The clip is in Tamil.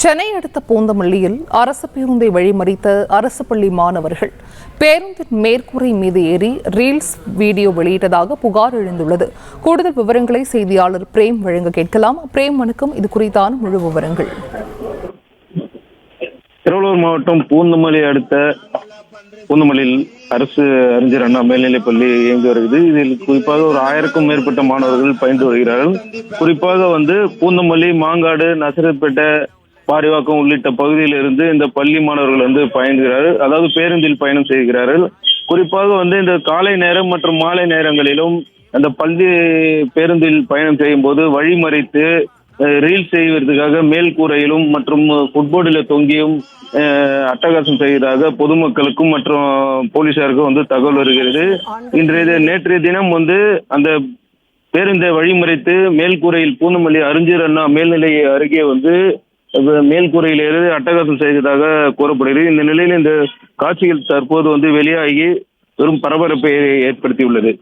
சென்னை அடுத்த பூந்தமல்லியில் அரசு பேருந்தை வழிமறித்த அரசு பள்ளி மாணவர்கள் பேருந்தின் மேற்கூரை மீது ஏறி ரீல்ஸ் வீடியோ வெளியிட்டதாக புகார் எழுந்துள்ளது. கூடுதல் விவரங்களை செய்தியாளர் பிரேம் வழங்க கேட்கலாம். பிரேம், வணக்கம். இது குறித்தான முழு விவரங்கள். திருவள்ளூர் மாவட்டம் பூந்தமல்லி அடுத்த பூந்தமல்லியில் அரசு அறிஞர் அண்ணா மேல்நிலைப்பள்ளி இயங்கி வருகிறது. இதில் குறிப்பாக ஒரு 1000க்கும் மேற்பட்ட மாணவர்கள் பயின்று வருகிறார்கள். குறிப்பாக பூந்தமல்லி, மாங்காடு, நசரத்பேட்டை, பாரிவாக்கம் உள்ளிட்ட பகுதியில் இருந்து இந்த பள்ளி மாணவர்கள் பயணிக்கிறார்கள். அதாவது பேருந்தில் பயணம் செய்கிறார்கள். குறிப்பாக இந்த காலை நேரம் மற்றும் மாலை நேரங்களிலும் அந்த பள்ளி பேருந்தில் பயணம் செய்யும் போது வழிமறித்து ரீல்ஸ் செய்வதற்காக மேல் கூரையிலும் மற்றும் ஃபுட்போர்டில் தொங்கியும் அட்டகாசம் செய்வதாக பொதுமக்களுக்கும் மற்றும் போலீசாருக்கும் தகவல் வருகிறது. நேற்றைய தினம் அந்த பேருந்தை வழிமறித்து மேல்கூரையில் பூந்தமல்லி அறிஞர் அண்ணா மேல்நிலை அருகே மேல்கூரையில் ஏறி அட்டகாசம் செய்ததாக கூறப்படுகிறது. இந்த நிலையில் இந்த காட்சிகள் தற்போது வெளியாகி பெரும் பரபரப்பை ஏற்படுத்தியுள்ளது.